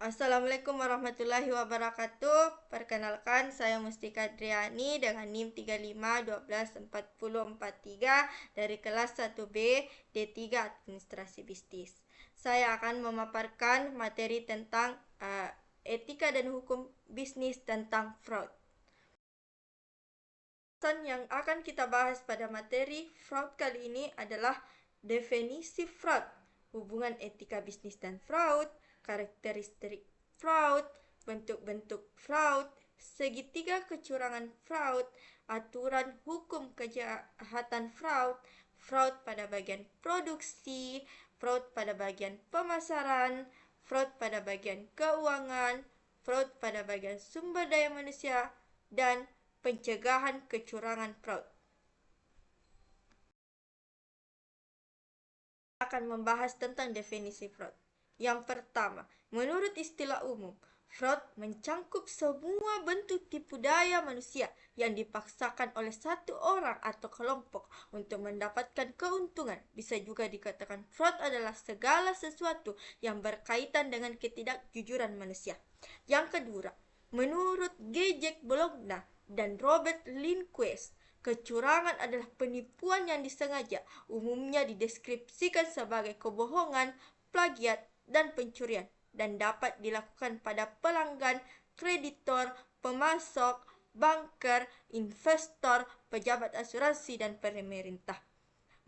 Assalamualaikum warahmatullahi wabarakatuh. Perkenalkan, saya Mustika Driani dengan NIM 35124043 dari kelas 1B D3 Administrasi Bisnis. Saya akan memaparkan materi tentang etika dan hukum bisnis tentang fraud. Yang akan kita bahas pada materi fraud kali ini adalah definisi fraud, hubungan etika bisnis dan fraud, karakteristik fraud, bentuk-bentuk fraud, segitiga kecurangan fraud, aturan hukum kejahatan fraud, fraud pada bagian produksi, fraud pada bagian pemasaran, fraud pada bagian keuangan, fraud pada bagian sumber daya manusia, dan pencegahan kecurangan fraud. Akan membahas tentang definisi fraud. Yang pertama, menurut istilah umum, fraud mencangkup semua bentuk tipu daya manusia yang dipaksakan oleh satu orang atau kelompok untuk mendapatkan keuntungan. Bisa juga dikatakan fraud adalah segala sesuatu yang berkaitan dengan ketidakjujuran manusia. Yang kedua, menurut G. Jack Bologna dan Robert Lindquist, kecurangan adalah penipuan yang disengaja, umumnya dideskripsikan sebagai kebohongan, plagiat, dan pencurian, dan dapat dilakukan pada pelanggan, kreditor, pemasok, banker, investor, pejabat asuransi, dan pemerintah.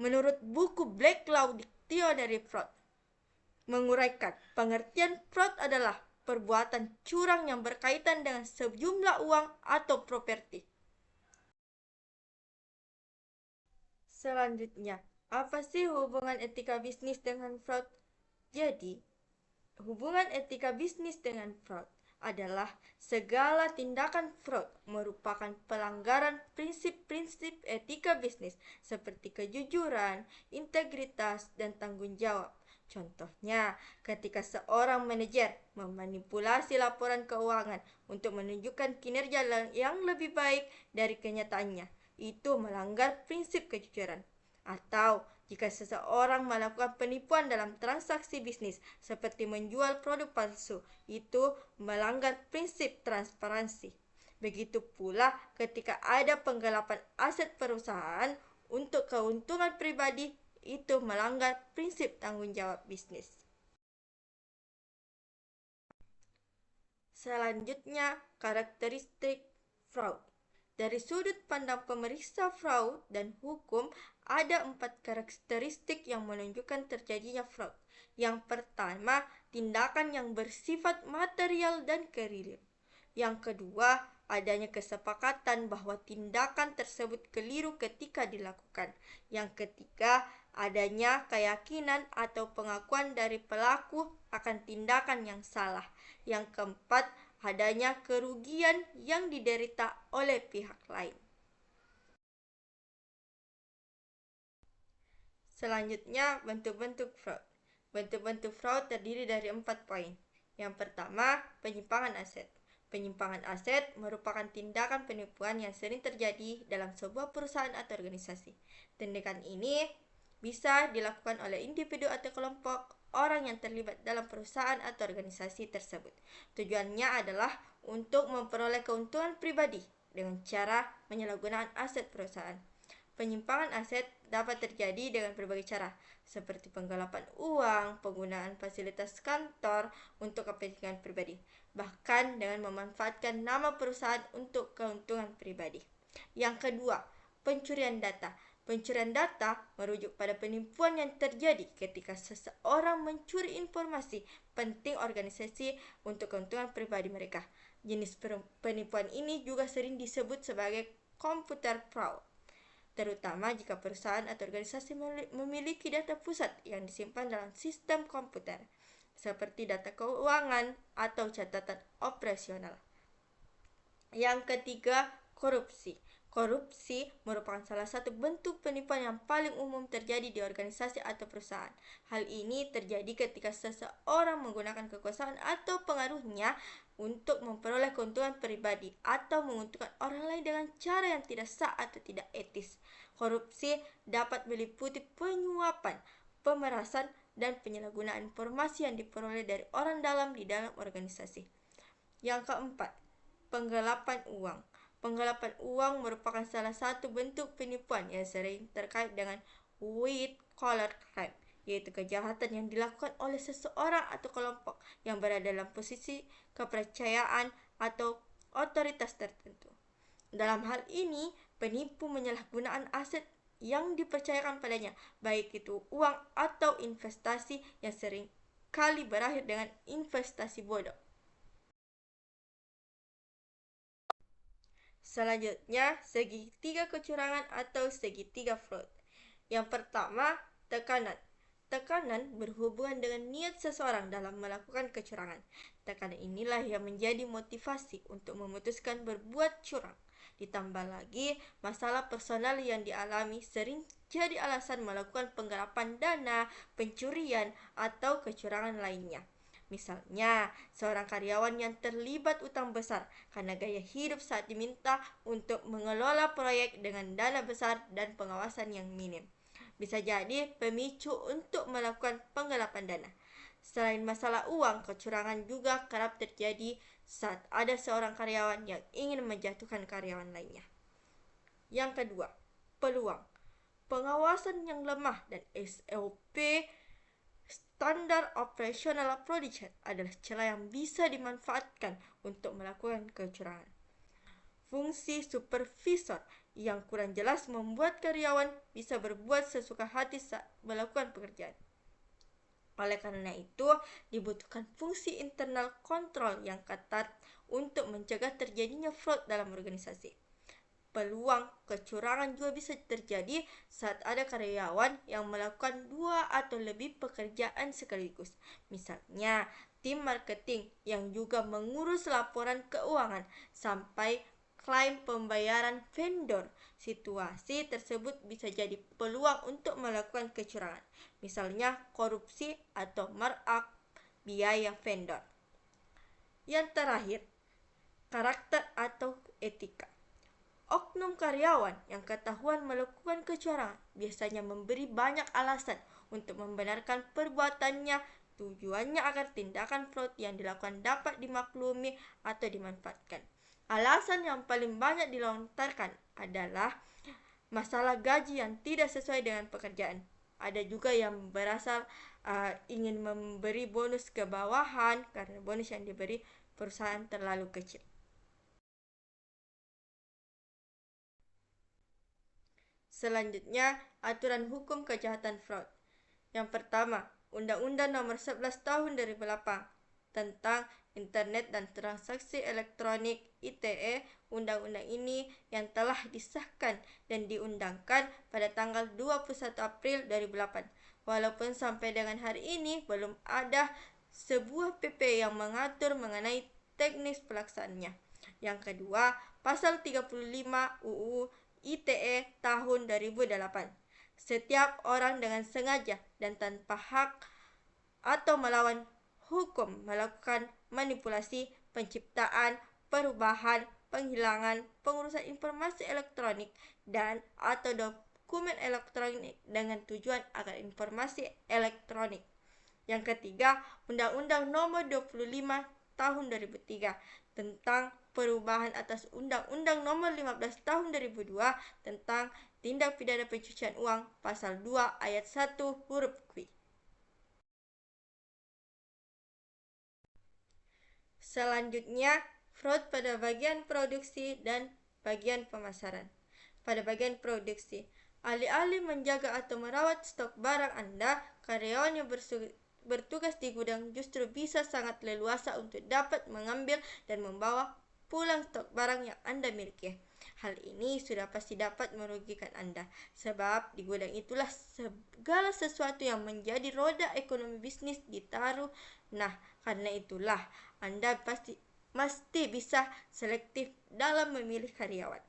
Menurut buku Black Law Dictionary Fraud, menguraikan pengertian fraud adalah perbuatan curang yang berkaitan dengan sejumlah uang atau properti. Selanjutnya, apa sih hubungan etika bisnis dengan fraud? Jadi, hubungan etika bisnis dengan fraud adalah segala tindakan fraud merupakan pelanggaran prinsip-prinsip etika bisnis seperti kejujuran, integritas, dan tanggung jawab. Contohnya, ketika seorang manajer memanipulasi laporan keuangan untuk menunjukkan kinerja yang lebih baik dari kenyataannya, itu melanggar prinsip kejujuran. Atau jika seseorang melakukan penipuan dalam transaksi bisnis seperti menjual produk palsu, itu melanggar prinsip transparansi. Begitu pula ketika ada penggelapan aset perusahaan untuk keuntungan pribadi, itu melanggar prinsip tanggung jawab bisnis. Selanjutnya, karakteristik fraud. Dari sudut pandang pemeriksa fraud dan hukum, ada 4 karakteristik yang menunjukkan terjadinya fraud. Yang pertama, tindakan yang bersifat material dan keliru. Yang kedua, adanya kesepakatan bahwa tindakan tersebut keliru ketika dilakukan. Yang ketiga, adanya keyakinan atau pengakuan dari pelaku akan tindakan yang salah. Yang keempat, adanya kerugian yang diderita oleh pihak lain. Selanjutnya, bentuk-bentuk fraud. Bentuk-bentuk fraud terdiri dari 4 poin. Yang pertama, penyimpangan aset. Penyimpangan aset merupakan tindakan penipuan yang sering terjadi dalam sebuah perusahaan atau organisasi. Tindakan ini bisa dilakukan oleh individu atau kelompok orang yang terlibat dalam perusahaan atau organisasi tersebut. Tujuannya adalah untuk memperoleh keuntungan pribadi dengan cara menyalahgunakan aset perusahaan. Penyimpangan aset dapat terjadi dengan berbagai cara, seperti penggelapan uang, penggunaan fasilitas kantor untuk kepentingan pribadi, bahkan dengan memanfaatkan nama perusahaan untuk keuntungan pribadi. Yang kedua, pencurian data. Pencurian data merujuk pada penipuan yang terjadi ketika seseorang mencuri informasi penting organisasi untuk keuntungan pribadi mereka. Jenis penipuan ini juga sering disebut sebagai computer fraud, terutama jika perusahaan atau organisasi memiliki data pusat yang disimpan dalam sistem komputer, seperti data keuangan atau catatan operasional. Yang ketiga, korupsi. Korupsi merupakan salah satu bentuk penipuan yang paling umum terjadi di organisasi atau perusahaan. Hal ini terjadi ketika seseorang menggunakan kekuasaan atau pengaruhnya untuk memperoleh keuntungan pribadi atau menguntungkan orang lain dengan cara yang tidak sah atau tidak etis. Korupsi dapat meliputi penyuapan, pemerasan, dan penyalahgunaan informasi yang diperoleh dari orang dalam di dalam organisasi. Yang keempat, penggelapan uang. Penggelapan uang merupakan salah satu bentuk penipuan yang sering terkait dengan white collar crime, yaitu kejahatan yang dilakukan oleh seseorang atau kelompok yang berada dalam posisi kepercayaan atau otoritas tertentu. Dalam hal ini, penipu menyalahgunakan aset yang dipercayakan padanya, baik itu uang atau investasi, yang sering kali berakhir dengan investasi bodoh. Selanjutnya, segitiga kecurangan atau segitiga fraud. Yang pertama, tekanan. Tekanan berhubungan dengan niat seseorang dalam melakukan kecurangan. Tekanan inilah yang menjadi motivasi untuk memutuskan berbuat curang. Ditambah lagi, masalah personal yang dialami sering jadi alasan melakukan penggelapan dana, pencurian, atau kecurangan lainnya. Misalnya, seorang karyawan yang terlibat utang besar karena gaya hidup saat diminta untuk mengelola proyek dengan dana besar dan pengawasan yang minim. Bisa jadi pemicu untuk melakukan penggelapan dana. Selain masalah uang, kecurangan juga kerap terjadi saat ada seorang karyawan yang ingin menjatuhkan karyawan lainnya. Yang kedua, peluang. Pengawasan yang lemah dan SOP Standar Operational Procedure adalah celah yang bisa dimanfaatkan untuk melakukan kecurangan. Fungsi supervisor yang kurang jelas membuat karyawan bisa berbuat sesuka hati saat melakukan pekerjaan. Oleh karena itu, dibutuhkan fungsi internal kontrol yang ketat untuk mencegah terjadinya fraud dalam organisasi. Peluang kecurangan juga bisa terjadi saat ada karyawan yang melakukan 2 atau lebih pekerjaan sekaligus. Misalnya, tim marketing yang juga mengurus laporan keuangan sampai klaim pembayaran vendor. Situasi tersebut bisa jadi peluang untuk melakukan kecurangan, misalnya korupsi atau markup biaya vendor. Yang terakhir, karakter atau etika. Oknum karyawan yang ketahuan melakukan kecurangan biasanya memberi banyak alasan untuk membenarkan perbuatannya. Tujuannya agar tindakan fraud yang dilakukan dapat dimaklumi atau dimanfaatkan. Alasan yang paling banyak dilontarkan adalah masalah gaji yang tidak sesuai dengan pekerjaan. Ada juga yang berasal ingin memberi bonus ke bawahan karena bonus yang diberi perusahaan terlalu kecil. Selanjutnya, aturan hukum kejahatan fraud. Yang pertama, Undang-Undang Nomor 11 Tahun 2008 tentang Internet dan Transaksi Elektronik (ITE). Undang-undang ini yang telah disahkan dan diundangkan pada tanggal 21 April 2008. Walaupun sampai dengan hari ini belum ada sebuah PP yang mengatur mengenai teknis pelaksanaannya. Yang kedua, Pasal 35 UU ITE tahun 2008. Setiap orang dengan sengaja dan tanpa hak atau melawan hukum melakukan manipulasi, penciptaan, perubahan, penghilangan, pengurusan informasi elektronik, dan atau dokumen elektronik dengan tujuan agar informasi elektronik. Yang ketiga, Undang-Undang Nomor 25 Tahun 2003 tentang perubahan atas Undang-Undang Nomor 15 Tahun 2002 tentang tindak pidana pencucian uang, Pasal 2 Ayat 1 huruf Q. Selanjutnya, fraud pada bagian produksi dan bagian pemasaran. Pada bagian produksi, alih-alih menjaga atau merawat stok barang Anda, karyawan yang bertugas di gudang justru bisa sangat leluasa untuk dapat mengambil dan membawa pulang stok barang yang Anda miliki. Hal ini sudah pasti dapat merugikan Anda, sebab di gudang itulah segala sesuatu yang menjadi roda ekonomi bisnis ditaruh. Nah, karena itulah Anda mesti bisa selektif dalam memilih karyawan.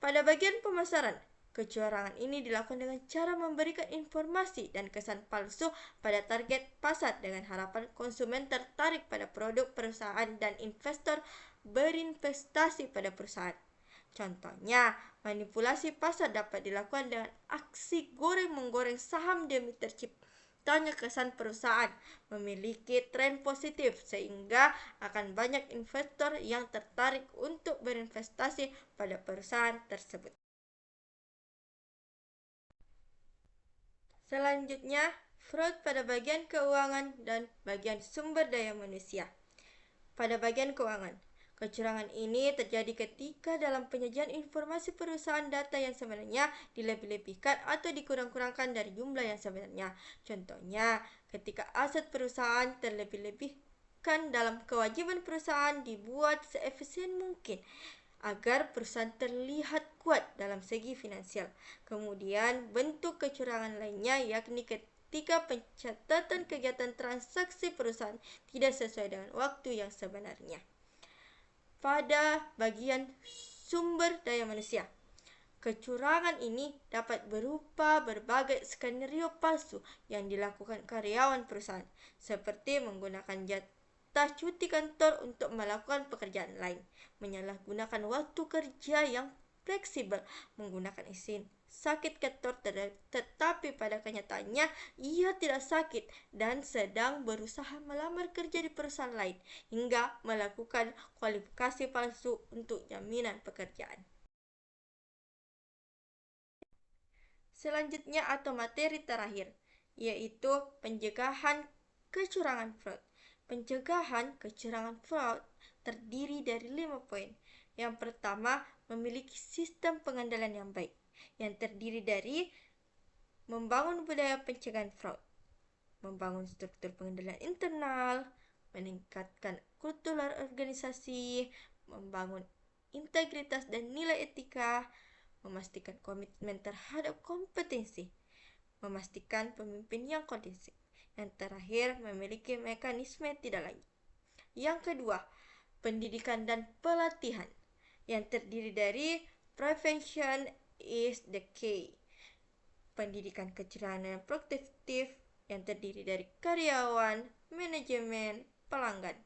Pada bagian pemasaran, kecurangan ini dilakukan dengan cara memberikan informasi dan kesan palsu pada target pasar dengan harapan konsumen tertarik pada produk perusahaan dan investor berinvestasi pada perusahaan. Contohnya, manipulasi pasar dapat dilakukan dengan aksi goreng-menggoreng saham demi tercipta terciptanya kesan perusahaan memiliki tren positif sehingga akan banyak investor yang tertarik untuk berinvestasi pada perusahaan tersebut. Selanjutnya, fraud pada bagian keuangan dan bagian sumber daya manusia. Pada bagian keuangan, kecurangan ini terjadi ketika dalam penyajian informasi perusahaan data yang sebenarnya dilebih-lebihkan atau dikurang-kurangkan dari jumlah yang sebenarnya. Contohnya, ketika aset perusahaan terlebih-lebihkan dalam kewajiban perusahaan dibuat seefisien mungkin agar perusahaan terlihat kuat dalam segi finansial. Kemudian, bentuk kecurangan lainnya yakni ketika pencatatan kegiatan transaksi perusahaan tidak sesuai dengan waktu yang sebenarnya. Pada bagian sumber daya manusia, kecurangan ini dapat berupa berbagai skenario palsu yang dilakukan karyawan perusahaan, seperti menggunakan jatah cuti kantor untuk melakukan pekerjaan lain, menyalahgunakan waktu kerja yang fleksibel, menggunakan izin sakit kantor tetapi pada kenyataannya ia tidak sakit dan sedang berusaha melamar kerja di perusahaan lain, hingga melakukan kualifikasi palsu untuk jaminan pekerjaan. Selanjutnya atau materi terakhir, yaitu pencegahan kecurangan fraud. Pencegahan kecurangan fraud terdiri dari 5 poin. Yang pertama, memiliki sistem pengendalian yang baik, yang terdiri dari membangun budaya pencegahan fraud, membangun struktur pengendalian internal, meningkatkan kultur organisasi, membangun integritas dan nilai etika, memastikan komitmen terhadap kompetensi, memastikan pemimpin yang kondusif. Yang terakhir, memiliki mekanisme tidak lanjut. Yang kedua, pendidikan dan pelatihan yang terdiri dari prevention is the key. Pendidikan kecurangan yang produktif yang terdiri dari karyawan, manajemen, pelanggan.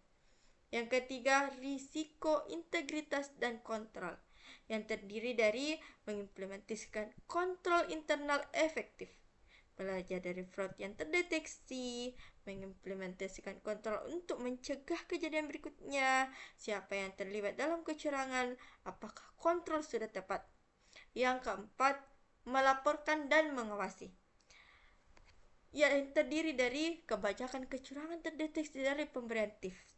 Yang ketiga, risiko, integritas, dan kontrol yang terdiri dari mengimplementasikan kontrol internal efektif, belajar dari fraud yang terdeteksi, mengimplementasikan kontrol untuk mencegah kejadian berikutnya, siapa yang terlibat dalam kecurangan, apakah kontrol sudah tepat. Yang keempat, melaporkan dan mengawasi, yang terdiri dari kebajakan kecurangan terdeteksi dari pemberian tips,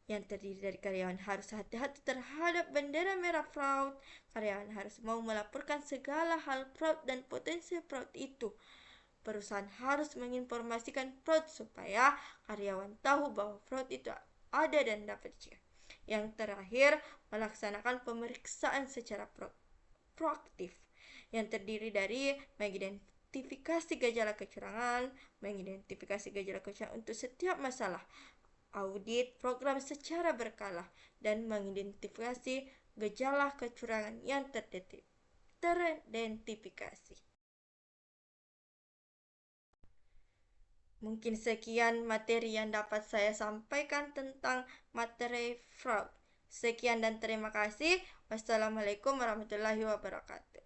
yang terdiri dari karyawan harus hati-hati terhadap bendera merah fraud. Karyawan harus mau melaporkan segala hal fraud dan potensi fraud itu. Perusahaan harus menginformasikan fraud supaya karyawan tahu bahwa fraud itu ada dan dapat dicegah. Yang terakhir, melaksanakan pemeriksaan secara proaktif, yang terdiri dari mengidentifikasi gejala kecurangan, mengidentifikasi gejala kecurangan untuk setiap masalah, audit program secara berkala, dan mengidentifikasi gejala kecurangan yang teridentifikasi. Mungkin sekian materi yang dapat saya sampaikan tentang materi fraud. Sekian dan terima kasih. Wassalamualaikum warahmatullahi wabarakatuh.